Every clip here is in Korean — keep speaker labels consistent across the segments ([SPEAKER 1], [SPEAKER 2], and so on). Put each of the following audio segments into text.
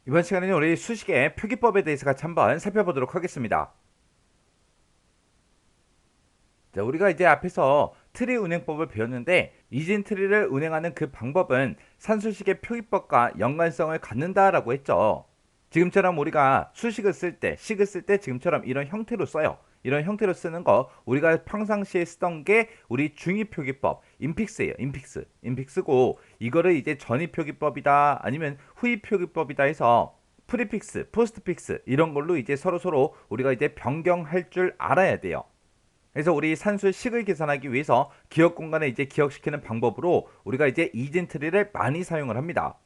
[SPEAKER 1] 이번 시간에는 우리 수식의 표기법에 대해서 같이 한번 살펴보도록 하겠습니다. 자, 우리가 이제 앞에서 트리 운행법을 배웠는데 이진 트리를 운행하는 그 방법은 산수식의 표기법과 연관성을 갖는다라고 했죠. 지금처럼 우리가 수식을 쓸 때, 식을 쓸 때 지금처럼 이런 형태로 써요. 이런 형태로 쓰는 거 우리가 평상시에 쓰던 게 우리 중위표기법, 인픽스예요. 인픽스고 이거를 이제 전위표기법이다 아니면 후위표기법이다 해서 프리픽스, 포스트픽스 이런 걸로 이제 서로 우리가 이제 변경할 줄 알아야 돼요. 그래서 우리 산수의 식을 계산하기 위해서 기억 공간에 이제 기억시키는 방법으로 우리가 이제 이진 트리를 많이 사용을 합니다.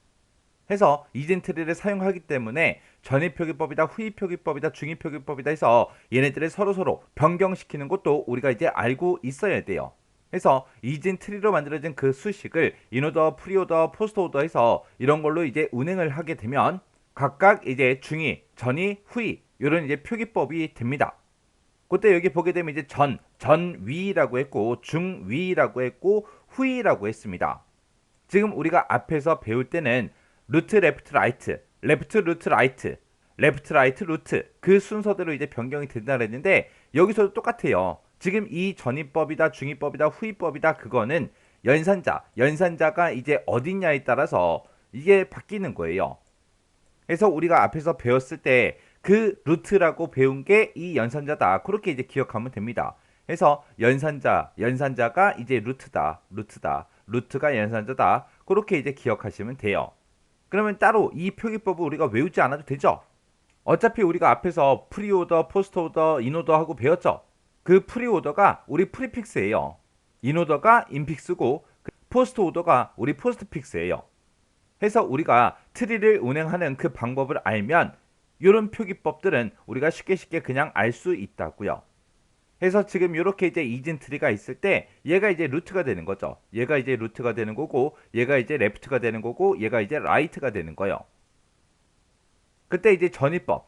[SPEAKER 1] 해서 이진 트리를 사용하기 때문에 전위표기법이다, 후위표기법이다, 중위표기법이다 해서 얘네들을 서로 변경시키는 것도 우리가 이제 알고 있어야 돼요. 해서 이진 트리로 만들어진 그 수식을 인오더, 프리오더, 포스트오더 해서 이런 걸로 이제 운행을 하게 되면 각각 이제 중위, 전위, 후위 이런 이제 표기법이 됩니다. 그때 여기 보게 되면 이제 전위라고 했고 중위라고 했고 후위라고 했습니다. 지금 우리가 앞에서 배울 때는 루트 레프트 라이트, 레프트 루트 라이트, 레프트 라이트 루트 그 순서대로 이제 변경이 된다 했는데 여기서도 똑같아요. 지금 이 전위법이다, 중위법이다, 후위법이다 그거는 연산자가 이제 어딨냐에 따라서 이게 바뀌는 거예요. 그래서 우리가 앞에서 배웠을 때 그 루트라고 배운 게 이 연산자다. 그렇게 이제 기억하면 됩니다. 그래서 연산자가 이제 루트가 연산자다. 그렇게 이제 기억하시면 돼요. 그러면 따로 이 표기법을 우리가 외우지 않아도 되죠. 어차피 우리가 앞에서 프리오더, 포스트오더, 인오더 하고 배웠죠. 그 프리오더가 우리 프리픽스예요. 인오더가 인픽스고 포스트오더가 우리 포스트픽스예요. 해서 우리가 트리를 운행하는 그 방법을 알면 이런 표기법들은 우리가 쉽게 그냥 알 수 있다고요. 해서 지금 이렇게 이제 이진 트리가 있을 때 얘가 이제 루트가 되는 거죠. 얘가 이제 루트가 되는 거고 얘가 이제 레프트가 되는 거고 얘가 이제 라이트가 되는 거예요. 그때 이제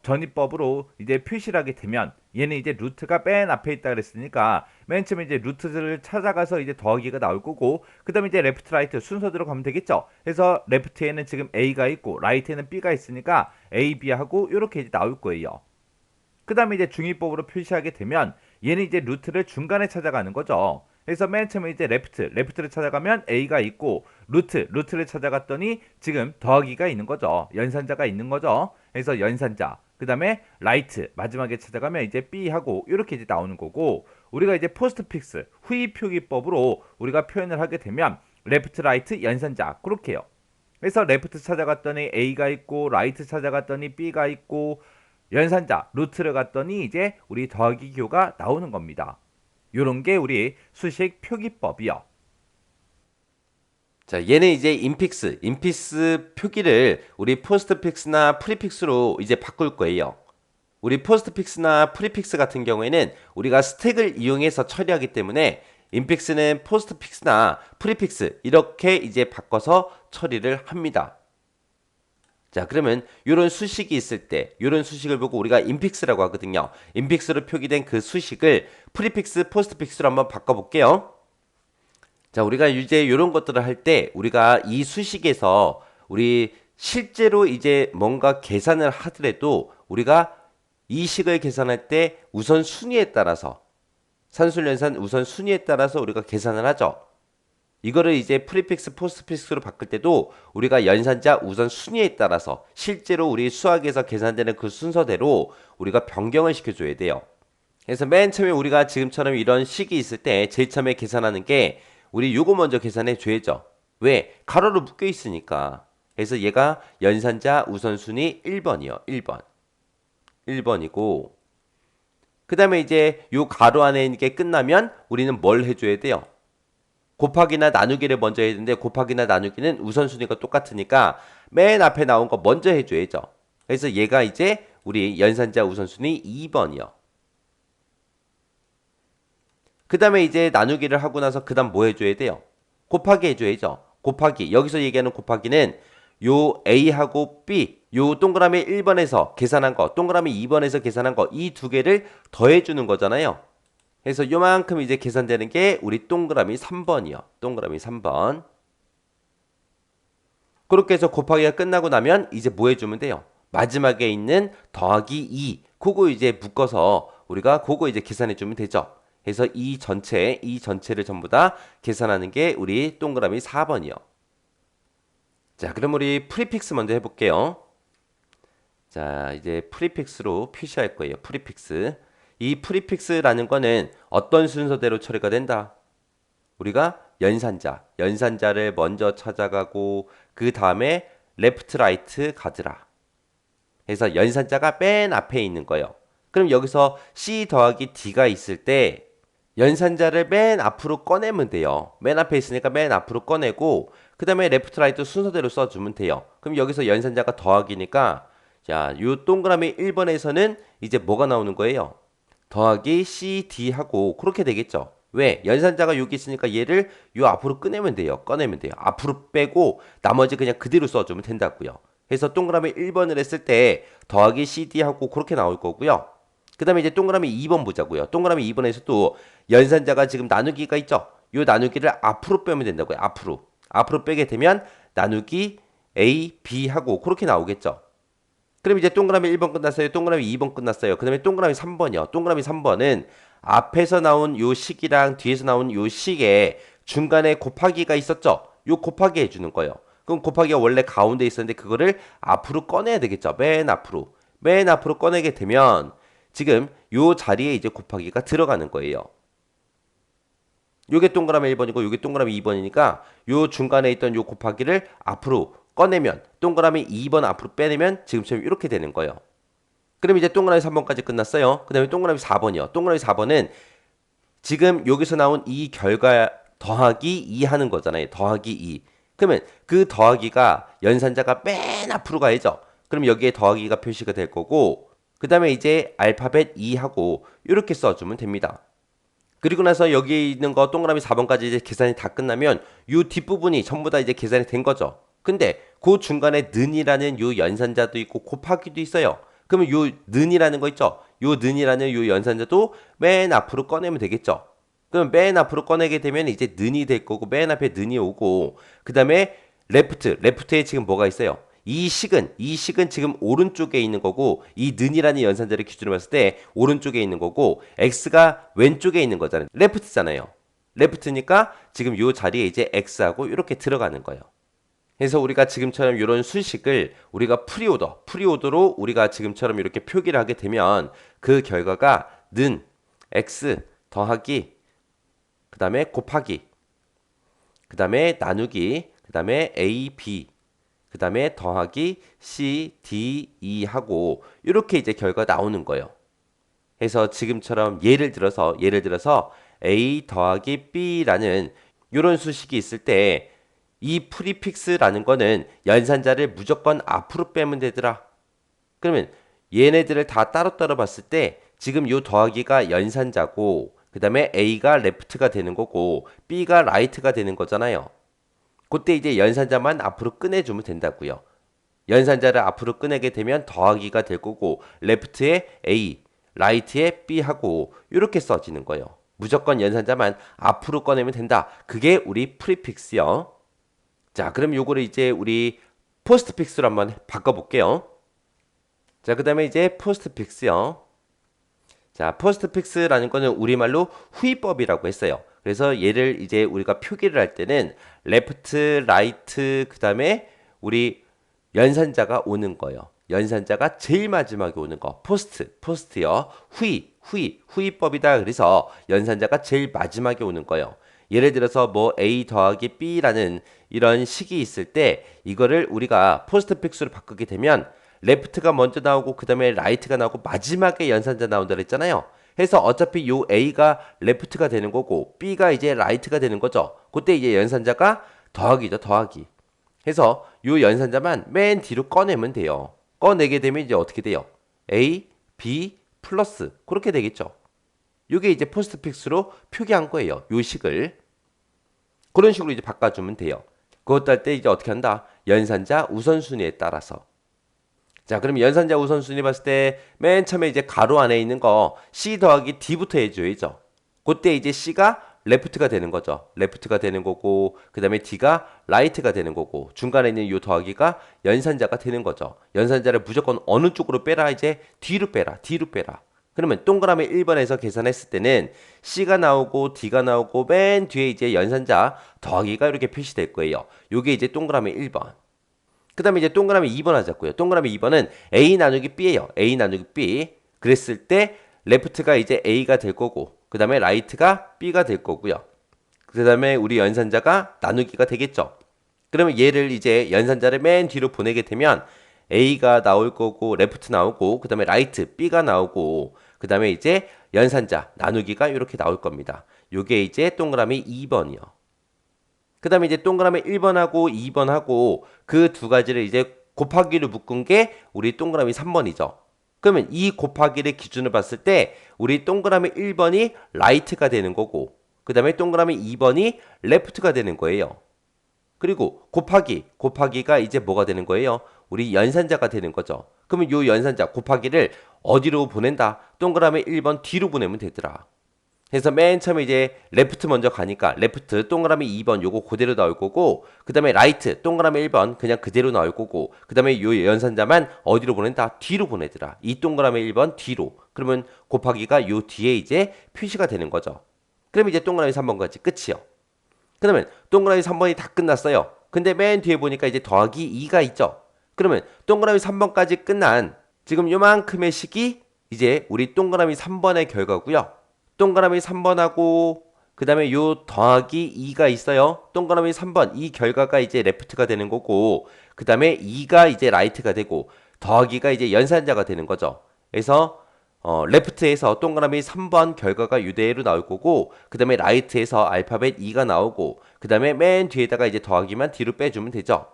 [SPEAKER 1] 전위법으로 이제 표시를 하게 되면 얘는 이제 루트가 맨 앞에 있다 그랬으니까 맨 처음에 이제 루트를 찾아가서 이제 더하기가 나올 거고 그 다음에 이제 레프트 라이트 순서대로 가면 되겠죠. 그래서 레프트에는 지금 A가 있고 라이트에는 B가 있으니까 A, B하고 이렇게 이제 나올 거예요. 그 다음에 이제 중위법으로 표시하게 되면 얘는 이제 루트를 중간에 찾아가는 거죠. 그래서 맨 처음에 이제 레프트를 찾아가면 A가 있고 루트를 찾아갔더니 지금 더하기가 있는 거죠. 연산자가 있는 거죠. 그래서 연산자 그 다음에 라이트 마지막에 찾아가면 이제 B하고 이렇게 이제 나오는 거고 우리가 이제 포스트픽스 후위 표기법으로 우리가 표현을 하게 되면 레프트 라이트 연산자 그렇게 해요. 그래서 레프트 찾아갔더니 A가 있고 라이트 찾아갔더니 B가 있고 연산자 루트를 갔더니 이제 우리 더하기 기호가 나오는 겁니다. 요런 게 우리 수식 표기법이요.
[SPEAKER 2] 자, 얘는 이제 인픽스 표기를 우리 포스트픽스나 프리픽스로 이제 바꿀 거예요. 우리 포스트픽스나 프리픽스 같은 경우에는 우리가 스택을 이용해서 처리하기 때문에 인픽스는 포스트픽스나 프리픽스 이렇게 이제 바꿔서 처리를 합니다. 자, 그러면 이런 수식이 있을 때 이런 수식을 보고 우리가 인픽스라고 하거든요. 인픽스로 표기된 그 수식을 프리픽스, 포스트픽스로 한번 바꿔볼게요. 자, 우리가 이제 이런 것들을 할 때 우리가 이 수식에서 우리 실제로 이제 뭔가 계산을 하더라도 우리가 이 식을 계산할 때 우선 순위에 따라서 산술연산 우선 순위에 따라서 우리가 계산을 하죠. 이거를 이제 프리픽스, 포스트픽스로 바꿀 때도 우리가 연산자 우선 순위에 따라서 실제로 우리 수학에서 계산되는 그 순서대로 우리가 변경을 시켜줘야 돼요. 그래서 맨 처음에 우리가 지금처럼 이런 식이 있을 때 제일 처음에 계산하는 게 우리 요거 먼저 계산해 줘야죠. 왜? 가로로 묶여 있으니까. 그래서 얘가 연산자 우선순위 1번이요. 1번. 1번이고 그 다음에 이제 요 가로 안에 있는 게 끝나면 우리는 뭘 해줘야 돼요? 곱하기나 나누기를 먼저 해야 되는데 곱하기나 나누기는 우선순위가 똑같으니까 맨 앞에 나온 거 먼저 해줘야죠. 그래서 얘가 이제 우리 연산자 우선순위 2번이요. 그 다음에 이제 나누기를 하고 나서 그 다음 뭐 해줘야 돼요? 곱하기 해줘야죠. 곱하기. 여기서 얘기하는 곱하기는 요 A하고 B, 요 동그라미 1번에서 계산한 거, 동그라미 2번에서 계산한 거, 이 두 개를 더해주는 거잖아요. 그래서 요만큼 이제 계산되는 게 우리 동그라미 3번이요. 동그라미 3번. 그렇게 해서 곱하기가 끝나고 나면 이제 뭐 해주면 돼요? 마지막에 있는 더하기 2 그거 이제 묶어서 우리가 그거 이제 계산해 주면 되죠. 그래서 이 전체를 전부 다 계산하는 게 우리 동그라미 4번이요. 자, 그럼 우리 프리픽스 먼저 해볼게요. 자, 이제 프리픽스로 표시할 거예요. 프리픽스. 이 프리픽스라는 거는 어떤 순서대로 처리가 된다? 우리가 연산자를 먼저 찾아가고 그 다음에 레프트 라이트 가드라. 그래서 연산자가 맨 앞에 있는 거예요. 그럼 여기서 C 더하기 D가 있을 때 연산자를 맨 앞으로 꺼내면 돼요. 맨 앞에 있으니까 맨 앞으로 꺼내고 그 다음에 레프트 라이트 순서대로 써주면 돼요. 그럼 여기서 연산자가 더하기니까 자, 요 동그라미 1번에서는 이제 뭐가 나오는 거예요? 더하기 CD 하고 그렇게 되겠죠. 왜? 연산자가 여기 있으니까 얘를 요 앞으로 꺼내면 돼요. 앞으로 빼고 나머지 그냥 그대로 써주면 된다고요. 그래서 동그라미 1번을 했을 때 더하기 CD 하고 그렇게 나올 거고요. 그 다음에 이제 동그라미 2번 보자고요. 동그라미 2번에서도 연산자가 지금 나누기가 있죠. 요 나누기를 앞으로 빼면 된다고요. 앞으로 빼게 되면 나누기 A, B 하고 그렇게 나오겠죠. 그럼 이제 동그라미 1번 끝났어요. 동그라미 2번 끝났어요. 그 다음에 동그라미 3번이요. 동그라미 3번은 앞에서 나온 요 식이랑 뒤에서 나온 요 식에 중간에 곱하기가 있었죠. 요 곱하기 해주는 거예요. 그럼 곱하기가 원래 가운데 있었는데 그거를 앞으로 꺼내야 되겠죠. 맨 앞으로 꺼내게 되면 지금 요 자리에 이제 곱하기가 들어가는 거예요. 요게 동그라미 1번이고 요게 동그라미 2번이니까 요 중간에 있던 요 곱하기를 앞으로 꺼내면 동그라미 2번 앞으로 빼내면 지금처럼 이렇게 되는 거예요. 그럼 이제 동그라미 3번까지 끝났어요. 그 다음에 동그라미 4번이요. 동그라미 4번은 지금 여기서 나온 이 결과 더하기 2 하는 거잖아요. 더하기 2. 그러면 그 더하기가 연산자가 맨 앞으로 가야죠. 그럼 여기에 더하기가 표시가 될 거고 그 다음에 이제 알파벳 2 하고 이렇게 써주면 됩니다. 그리고 나서 여기 있는 거 동그라미 4번까지 이제 계산이 다 끝나면 이 뒷부분이 전부 다 이제 계산이 된 거죠. 근데 그 중간에 는이라는 요 연산자도 있고 곱하기도 있어요. 그러면 요 는이라는 거 있죠? 요 는이라는 요 연산자도 맨 앞으로 꺼내면 되겠죠? 그럼 맨 앞으로 꺼내게 되면 이제 는이 될 거고 맨 앞에 는이 오고 그 다음에 레프트에 지금 뭐가 있어요? 이 식은 지금 오른쪽에 있는 거고 이 는이라는 연산자를 기준으로 봤을 때 오른쪽에 있는 거고 x가 왼쪽에 있는 거잖아요. 레프트잖아요. 레프트니까 지금 요 자리에 이제 x하고 이렇게 들어가는 거예요. 그래서 우리가 지금처럼 이런 수식을 우리가 프리오더로 우리가 지금처럼 이렇게 표기를 하게 되면 그 결과가 는 x 더하기 그 다음에 곱하기 그 다음에 나누기 그 다음에 a, b 그 다음에 더하기 C, D, E 하고 이렇게 이제 결과가 나오는 거예요. 그래서 지금처럼 예를 들어서 A 더하기 B라는 이런 수식이 있을 때 이 프리픽스라는 거는 연산자를 무조건 앞으로 빼면 되더라. 그러면 얘네들을 다 따로따로 봤을 때 지금 요 더하기가 연산자고 그 다음에 A가 레프트가 되는 거고 B가 라이트가 되는 거잖아요. 그때 이제 연산자만 앞으로 꺼내주면 된다고요. 연산자를 앞으로 꺼내게 되면 더하기가 될 거고 레프트에 A, 라이트에 B 하고 이렇게 써지는 거예요. 무조건 연산자만 앞으로 꺼내면 된다. 그게 우리 프리픽스요. 자, 그럼 요거를 이제 우리 포스트픽스로 한번 바꿔볼게요. 자, 그 다음에 이제 포스트픽스요. 자, 포스트픽스라는 거는 우리말로 후위법이라고 했어요. 그래서 얘를 이제 우리가 표기를 할 때는 레프트, 라이트, 그 다음에 우리 연산자가 오는 거예요. 연산자가 제일 마지막에 오는 거. 포스트요. 후위법이다. 그래서 연산자가 제일 마지막에 오는 거예요. 예를 들어서 뭐 A 더하기 B라는 이런 식이 있을 때 이거를 우리가 포스트픽스로 바꾸게 되면 레프트가 먼저 나오고 그 다음에 라이트가 나오고 마지막에 연산자 나온다 그랬잖아요. 해서 어차피 요 A가 레프트가 되는 거고 B가 이제 라이트가 되는 거죠. 그때 이제 연산자가 더하기죠. 더하기. 해서 요 연산자만 맨 뒤로 꺼내면 돼요. 꺼내게 되면 이제 어떻게 돼요? A, B 플러스 그렇게 되겠죠. 요게 이제 포스트픽스로 표기한 거예요. 요 식을. 그런 식으로 이제 바꿔주면 돼요. 그것도 할 때 이제 어떻게 한다? 연산자 우선순위에 따라서. 자, 그럼 연산자 우선순위 봤을 때 맨 처음에 이제 가로 안에 있는 거 C 더하기 D부터 해줘야죠. 그때 이제 C가 레프트가 되는 거죠. 레프트가 되는 거고 그 다음에 D가 라이트가 되는 거고 중간에 있는 요 더하기가 연산자가 되는 거죠. 연산자를 무조건 어느 쪽으로 빼라? 이제 뒤로 빼라. 뒤로 빼라. 그러면 동그라미 1번에서 계산했을 때는 C가 나오고 D가 나오고 맨 뒤에 이제 연산자 더하기가 이렇게 표시될 거예요. 요게 이제 동그라미 1번. 그 다음에 이제 동그라미 2번 하자고요. 동그라미 2번은 A 나누기 B예요. A 나누기 B. 그랬을 때 레프트가 이제 A가 될 거고 그 다음에 라이트가 B가 될 거고요. 그 다음에 우리 연산자가 나누기가 되겠죠. 그러면 얘를 이제 연산자를 맨 뒤로 보내게 되면 A가 나올 거고 레프트 나오고 그 다음에 라이트 B가 나오고 그 다음에 이제 연산자 나누기가 이렇게 나올 겁니다. 요게 이제 동그라미 2번이요. 그 다음에 이제 동그라미 1번하고 2번하고 그 두 가지를 이제 곱하기로 묶은 게 우리 동그라미 3번이죠. 그러면 이 곱하기를 기준으로 봤을 때 우리 동그라미 1번이 라이트가 되는 거고 그 다음에 동그라미 2번이 레프트가 되는 거예요. 그리고 곱하기가 이제 뭐가 되는 거예요? 우리 연산자가 되는 거죠. 그러면 요 연산자 곱하기를 어디로 보낸다? 동그라미 1번 뒤로 보내면 되더라. 그래서 맨 처음에 이제 레프트 먼저 가니까 레프트 동그라미 2번 요거 그대로 나올 거고 그 다음에 라이트 동그라미 1번 그냥 그대로 나올 거고 그 다음에 요 연산자만 어디로 보낸다? 뒤로 보내더라. 이 동그라미 1번 뒤로. 그러면 곱하기가 요 뒤에 이제 표시가 되는 거죠. 그러면 이제 동그라미 3번까지 끝이요. 그러면 동그라미 3번이 다 끝났어요. 근데 맨 뒤에 보니까 이제 더하기 2가 있죠. 그러면 동그라미 3번까지 끝난 지금 요만큼의 식이 이제 우리 동그라미 3번의 결과고요. 동그라미 3번하고 그 다음에 요 더하기 2가 있어요. 동그라미 3번 이 결과가 이제 레프트가 되는 거고 그 다음에 2가 이제 라이트가 되고 더하기가 이제 연산자가 되는 거죠. 그래서 레프트에서 동그라미 3번 결과가 이대로 나올 거고 그 다음에 라이트에서 알파벳 2가 나오고 그 다음에 맨 뒤에다가 이제 더하기만 뒤로 빼주면 되죠.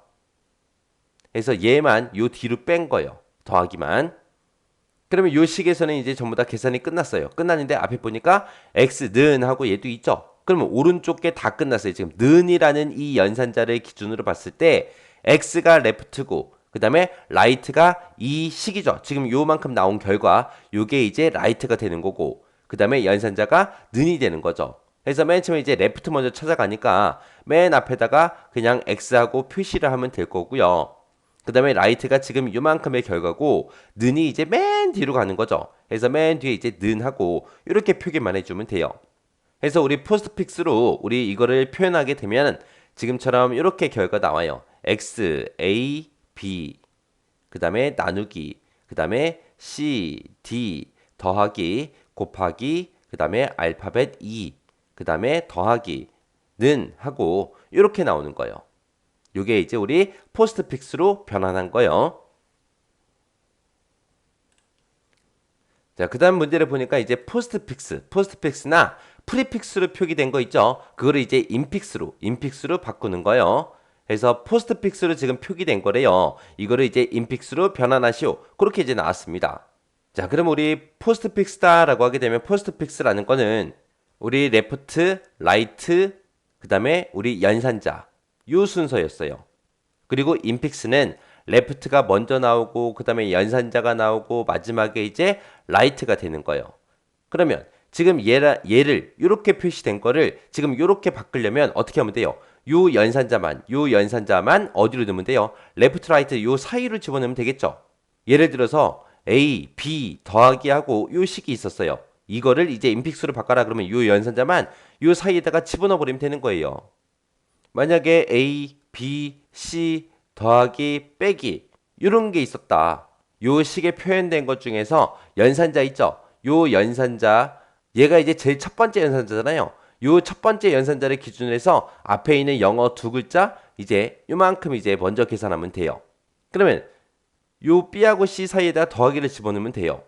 [SPEAKER 2] 그래서 얘만 요 뒤로 뺀 거예요. 더하기만. 그러면 요 식에서는 이제 전부 다 계산이 끝났어요. 끝났는데 앞에 보니까 x는 하고 얘도 있죠. 그러면 오른쪽 게 다 끝났어요. 지금 는이라는 이 연산자를 기준으로 봤을 때 x가 레프트고 그 다음에 라이트가 이 식이죠. 지금 요만큼 나온 결과 요게 이제 라이트가 되는 거고 그 다음에 연산자가 는이 되는 거죠. 그래서 맨 처음에 이제 레프트 먼저 찾아가니까 맨 앞에다가 그냥 x하고 표시를 하면 될 거고요. 그 다음에 라이트가 지금 요만큼의 결과고 는이 이제 맨 뒤로 가는 거죠. 그래서 맨 뒤에 이제 는하고 이렇게 표기만 해주면 돼요. 그래서 우리 포스트픽스로 우리 이거를 표현하게 되면 지금처럼 이렇게 결과 나와요. x, a, b 그 다음에 나누기 그 다음에 c, d 더하기 곱하기 그 다음에 알파벳 2 그 다음에 더하기 는 하고 이렇게 나오는 거예요. 요게 이제 우리 포스트픽스로 변환한 거예요. 자, 그 다음 문제를 보니까 이제 포스트픽스나 프리픽스로 표기된 거 있죠? 그거를 이제 인픽스로 바꾸는 거예요. 그래서 포스트픽스로 지금 표기된 거래요. 이거를 이제 인픽스로 변환하시오. 그렇게 이제 나왔습니다. 자, 그럼 우리 포스트픽스다라고 하게 되면 포스트픽스라는 거는 우리 레프트, 라이트, 그 다음에 우리 연산자 요 순서였어요. 그리고 인픽스는 레프트가 먼저 나오고 그 다음에 연산자가 나오고 마지막에 이제 라이트가 되는 거예요. 그러면 지금 얘를 이렇게 표시된 거를 지금 이렇게 바꾸려면 어떻게 하면 돼요? 요 연산자만 어디로 넣으면 돼요? 레프트, 라이트 요 사이로 집어넣으면 되겠죠. 예를 들어서 A, B 더하기 하고 요 식이 있었어요. 이거를 이제 인픽스로 바꿔라 그러면 요 연산자만 요 사이에다가 집어넣어 버리면 되는 거예요. 만약에 A, B, C 더하기 빼기 이런 게 있었다. 요 식에 표현된 것 중에서 연산자 있죠? 요 연산자 얘가 이제 제일 첫 번째 연산자잖아요. 요 첫 번째 연산자를 기준으로 해서 앞에 있는 영어 두 글자 이제 요만큼 이제 먼저 계산하면 돼요. 그러면 요 B하고 C 사이에다 더하기를 집어넣으면 돼요.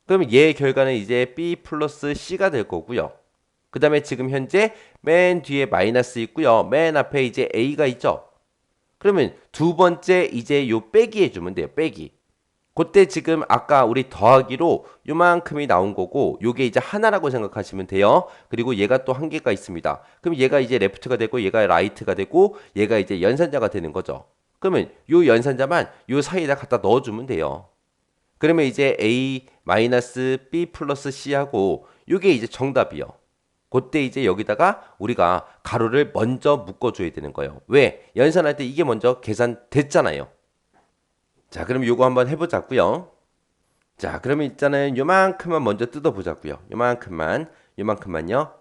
[SPEAKER 2] 그러면 얘의 결과는 이제 B 플러스 C가 될 거고요. 그 다음에 지금 현재 맨 뒤에 마이너스 있고요. 맨 앞에 이제 A가 있죠. 그러면 두 번째 이제 요 빼기 해주면 돼요. 빼기. 그때 지금 아까 우리 더하기로 요만큼이 나온 거고 요게 이제 하나라고 생각하시면 돼요. 그리고 얘가 또 한 개가 있습니다. 그럼 얘가 이제 레프트가 되고 얘가 라이트가 되고 얘가 이제 연산자가 되는 거죠. 그러면 요 연산자만 요 사이에다 갖다 넣어주면 돼요. 그러면 이제 A 마이너스 B 플러스 C 하고 요게 이제 정답이요. 그때 이제 여기다가 우리가 가로를 먼저 묶어줘야 되는 거예요. 왜? 연산할 때 이게 먼저 계산됐잖아요. 자, 그럼 요거 한번 해보자고요. 자, 그러면 있잖아요. 요만큼만 먼저 뜯어보자고요. 요만큼만요.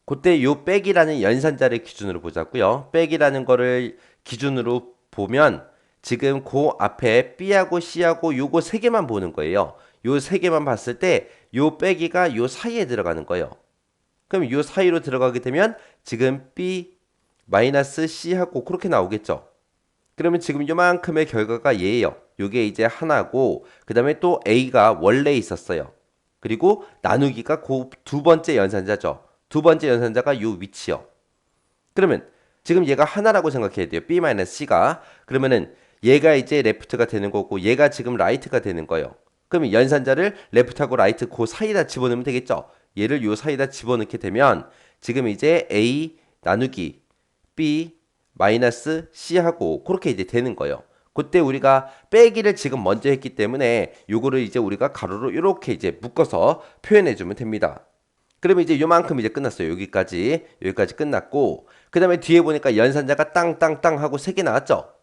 [SPEAKER 2] 그때 요 백이라는 연산자를 기준으로 보자고요. 백이라는 거를 기준으로 보면 지금 그 앞에 B하고 C하고 요거 세 개만 보는 거예요. 요 세 개만 봤을 때 요 빼기가 요 사이에 들어가는 거예요. 그럼 요 사이로 들어가게 되면 지금 B 마이너스 C하고 그렇게 나오겠죠. 그러면 지금 요만큼의 결과가 얘예요. 요게 이제 하나고 그 다음에 또 A가 원래 있었어요. 그리고 나누기가 그 두 번째 연산자죠. 두 번째 연산자가 요 위치요. 그러면 지금 얘가 하나라고 생각해야 돼요. B-C가. 그러면은 얘가 이제 레프트가 되는 거고 얘가 지금 라이트가 되는 거예요. 그러면 연산자를 레프트하고 라이트 그 사이에다 집어넣으면 되겠죠. 얘를 요 사이에다 집어넣게 되면 지금 이제 A 나누기 B 마이너스 C하고 그렇게 이제 되는 거예요. 그때 우리가 빼기를 지금 먼저 했기 때문에 요거를 이제 우리가 가로로 이렇게 이제 묶어서 표현해 주면 됩니다. 그러면 이제 요만큼 이제 끝났어요. 여기까지 끝났고 그 다음에 뒤에 보니까 연산자가 땅땅땅 하고 3개 나왔죠.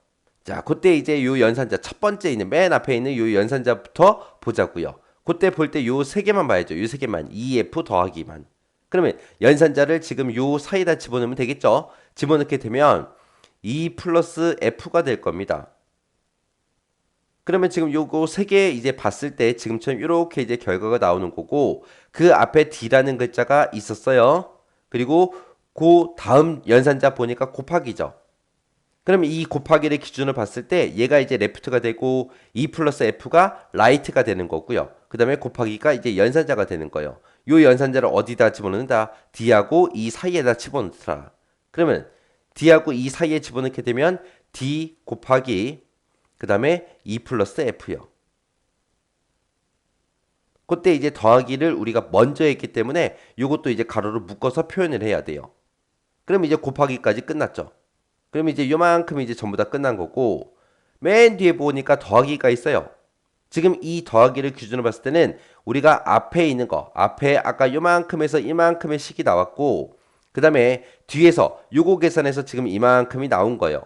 [SPEAKER 2] 자, 그때 이제 요 연산자 첫 번째 있는 맨 앞에 있는 요 연산자부터 보자고요. 그때 볼 때 요 3개만 봐야죠. 요 3개만 2F 더하기만. 그러면 연산자를 지금 요 사이에다 집어넣으면 되겠죠. 집어넣게 되면 2 플러스 F가 될 겁니다. 그러면 지금 요거 세 개 이제 봤을 때 지금처럼 이렇게 이제 결과가 나오는 거고 그 앞에 D라는 글자가 있었어요. 그리고 그 다음 연산자 보니까 곱하기죠. 그러면 이 곱하기를 기준으로 봤을 때 얘가 이제 레프트가 되고 2 플러스 F가 라이트가 되는 거고요. 그 다음에 곱하기가 이제 연산자가 되는 거예요. 요 연산자를 어디다 집어넣는다? D하고 이 사이에다 집어넣더라. 그러면 D하고 이 사이에 집어넣게 되면 D 곱하기 그 다음에 2 플러스 F요. 그때 이제 더하기를 우리가 먼저 했기 때문에 이것도 이제 가로로 묶어서 표현을 해야 돼요. 그럼 이제 곱하기까지 끝났죠. 그럼 이제 요만큼 이제 전부 다 끝난 거고 맨 뒤에 보니까 더하기가 있어요. 지금 이 더하기를 기준으로 봤을 때는 우리가 앞에 있는 거 앞에 아까 요만큼에서 이만큼의 식이 나왔고 그 다음에 뒤에서 요거 계산해서 지금 이만큼이 나온 거예요.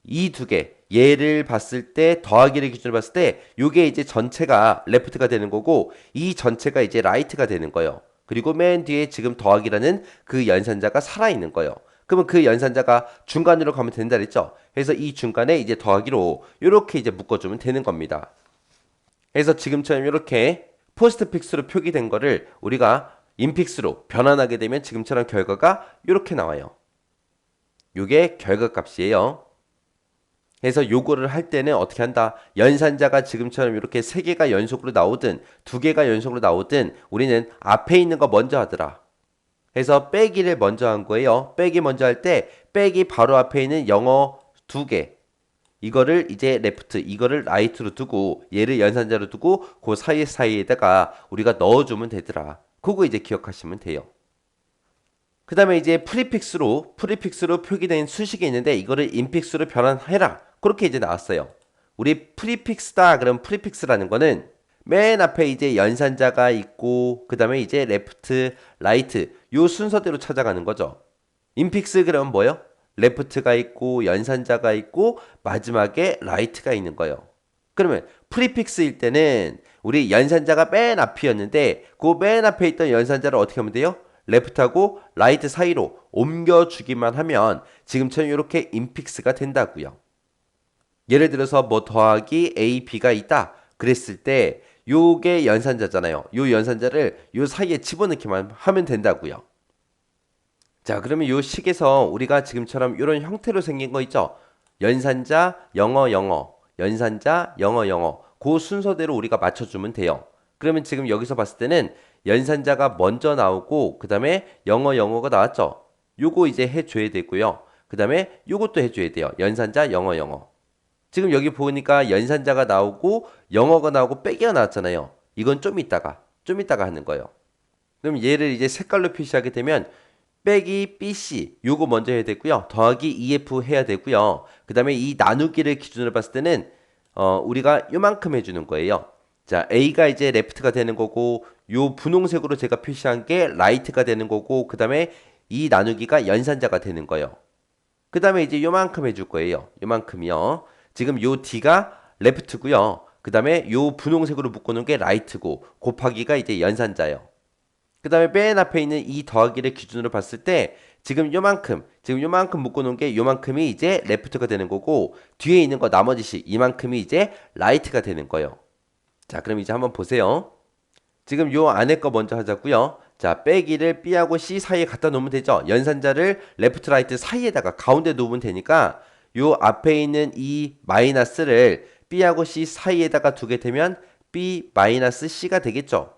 [SPEAKER 2] 이 두 개 얘를 봤을 때 더하기를 기준으로 봤을 때 요게 이제 전체가 레프트가 되는 거고 이 전체가 이제 라이트가 되는 거예요. 그리고 맨 뒤에 지금 더하기라는 그 연산자가 살아있는 거예요. 그러면 그 연산자가 중간으로 가면 된다 그랬죠. 그래서 이 중간에 이제 더하기로 이렇게 이제 묶어주면 되는 겁니다. 그래서 지금처럼 이렇게 포스트픽스로 표기된 거를 우리가 인픽스로 변환하게 되면 지금처럼 결과가 이렇게 나와요. 요게 결과값이에요. 그래서 요거를 할 때는 어떻게 한다? 연산자가 지금처럼 이렇게 3개가 연속으로 나오든 2개가 연속으로 나오든 우리는 앞에 있는 거 먼저 하더라. 그래서 빼기를 먼저 한 거예요. 빼기 먼저 할 때 빼기 바로 앞에 있는 영어 2개 이거를 이제 레프트 이거를 라이트로 두고 얘를 연산자로 두고 그 사이에다가 우리가 넣어주면 되더라. 그거 이제 기억하시면 돼요. 그 다음에 이제 프리픽스로 표기된 수식이 있는데 이거를 인픽스로 변환해라. 그렇게 이제 나왔어요. 우리 프리픽스다. 그럼 프리픽스라는 거는 맨 앞에 이제 연산자가 있고 그 다음에 이제 레프트, 라이트 요 순서대로 찾아가는 거죠. 인픽스 그러면 뭐요? 레프트가 있고 연산자가 있고 마지막에 라이트가 있는 거예요. 그러면 프리픽스일 때는 우리 연산자가 맨 앞이었는데 그 맨 앞에 있던 연산자를 어떻게 하면 돼요? 레프트하고 라이트 사이로 옮겨주기만 하면 지금처럼 이렇게 인픽스가 된다고요. 예를 들어서 뭐 더하기 A, B가 있다 그랬을 때 요게 연산자잖아요. 요 연산자를 요 사이에 집어넣기만 하면 된다고요. 자, 그러면 요 식에서 우리가 지금처럼 이런 형태로 생긴 거 있죠? 연산자, 영어, 연산자, 영어. 그 순서대로 우리가 맞춰주면 돼요. 그러면 지금 여기서 봤을 때는 연산자가 먼저 나오고 그 다음에 영어가 나왔죠? 요거 이제 해줘야 되고요. 그 다음에 요것도 해줘야 돼요. 연산자, 영어. 지금 여기 보니까 연산자가 나오고 영어가 나오고 빼기가 나왔잖아요. 이건 좀 이따가 하는 거예요. 그럼 얘를 이제 색깔로 표시하게 되면 빼기 BC 요거 먼저 해야 되고요. 더하기 EF 해야 되고요. 그 다음에 이 나누기를 기준으로 봤을 때는 우리가 요만큼 해주는 거예요. 자, A가 이제 left가 되는 거고 요 분홍색으로 제가 표시한 게 right가 되는 거고 그 다음에 이 나누기가 연산자가 되는 거예요. 그 다음에 이제 요만큼 해줄 거예요. 요만큼이요. 지금 요 D가 left고요. 그 다음에 요 분홍색으로 묶어놓은 게 right고 곱하기가 이제 연산자예요. 그 다음에 맨 앞에 있는 이 더하기를 기준으로 봤을 때 지금 요만큼 묶어놓은 게 요만큼이 이제 left가 되는 거고 뒤에 있는 거 나머지 식 이만큼이 이제 right가 되는 거예요. 자, 그럼 이제 한번 보세요. 지금 요 안에 거 먼저 하자고요. 자, 빼기를 B하고 C 사이에 갖다 놓으면 되죠. 연산자를 레프트 라이트 사이에다가 가운데 놓으면 되니까 요 앞에 있는 이 마이너스를 B하고 C 사이에다가 두게 되면 B 마이너스 C가 되겠죠.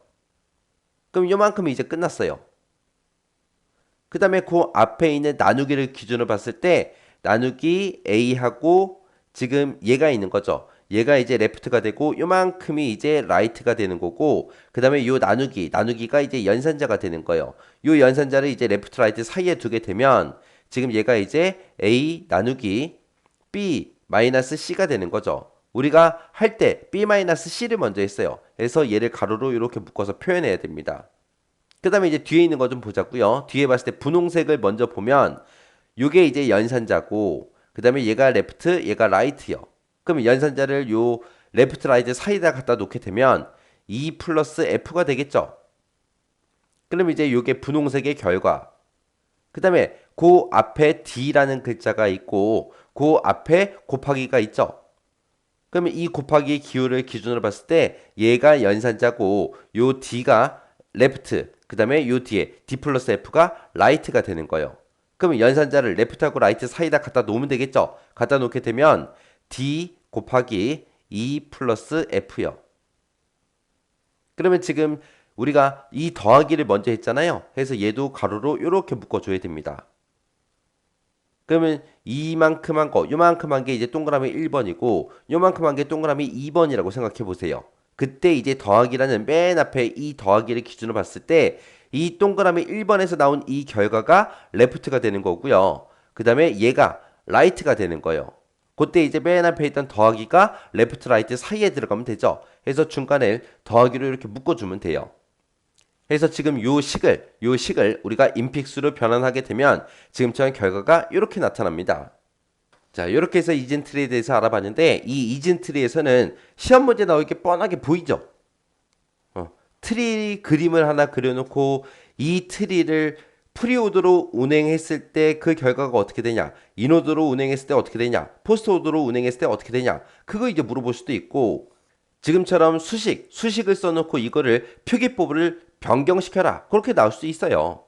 [SPEAKER 2] 그럼 요만큼이 이제 끝났어요. 그 다음에 그 앞에 있는 나누기를 기준으로 봤을 때 나누기 A하고 지금 얘가 있는 거죠. 얘가 이제 레프트가 되고 요만큼이 이제 라이트가 되는 거고 그 다음에 요 나누기가 이제 연산자가 되는 거예요. 요 연산자를 이제 레프트 라이트 사이에 두게 되면 지금 얘가 이제 A 나누기 B 마이너스 C가 되는 거죠. 우리가 할 때 B 마이너스 C를 먼저 했어요. 그래서 얘를 가로로 이렇게 묶어서 표현해야 됩니다. 그 다음에 이제 뒤에 있는 거 좀 보자고요. 뒤에 봤을 때 분홍색을 먼저 보면 요게 이제 연산자고 그 다음에 얘가 레프트 얘가 라이트요. 그럼 연산자를 요 레프트 라이트 사이에다 갖다 놓게 되면 2 플러스 F가 되겠죠. 그럼 이제 요게 분홍색의 결과. 그 다음에 그 앞에 D라는 글자가 있고 그 앞에 곱하기가 있죠. 그러면 이 곱하기의 기호를 기준으로 봤을 때 얘가 연산자고 요 D가 레프트 그 다음에 요 뒤에 D 플러스 F가 라이트가 되는 거예요. 그러면 연산자를 레프트하고 라이트 사이에다 갖다 놓으면 되겠죠. 갖다 놓게 되면 D 곱하기 2 플러스 F요. 그러면 지금 우리가 이 더하기를 먼저 했잖아요. 그래서 얘도 가로로 이렇게 묶어줘야 됩니다. 그러면 이만큼 한 거, 요만큼 한 게 이제 동그라미 1번이고 요만큼 한 게 동그라미 2번이라고 생각해 보세요. 그때 이제 더하기라는 맨 앞에 이 더하기를 기준으로 봤을 때 이 동그라미 1번에서 나온 이 결과가 레프트가 되는 거고요. 그 다음에 얘가 라이트가 되는 거예요. 그때 이제 맨 앞에 있던 더하기가 레프트 라이트 사이에 들어가면 되죠. 그래서 중간에 더하기로 이렇게 묶어주면 돼요. 그래서 지금 요 식을 우리가 인픽스로 변환하게 되면 지금처럼 결과가 이렇게 나타납니다. 자, 이렇게 해서 이진트리에 대해서 알아봤는데 이 이진트리에서는 시험 문제 나올 게 뻔하게 보이죠. 트리 그림을 하나 그려놓고 이 트리를 프리오드로 운행했을 때 그 결과가 어떻게 되냐, 인오드로 운행했을 때 어떻게 되냐, 포스트오드로 운행했을 때 어떻게 되냐, 그거 이제 물어볼 수도 있고 지금처럼 수식을 써놓고 이거를 표기법을 변경시켜라 그렇게 나올 수 있어요.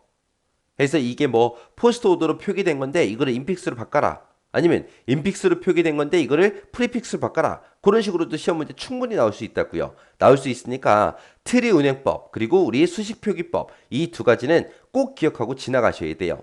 [SPEAKER 2] 그래서 이게 뭐 포스트 오더로 표기된 건데 이거를 인픽스로 바꿔라, 아니면 인픽스로 표기된 건데 이거를 프리픽스로 바꿔라, 그런 식으로도 시험 문제 충분히 나올 수 있다고요. 나올 수 있으니까 트리 운행법 그리고 우리 수식 표기법 이 두 가지는 꼭 기억하고 지나가셔야 돼요.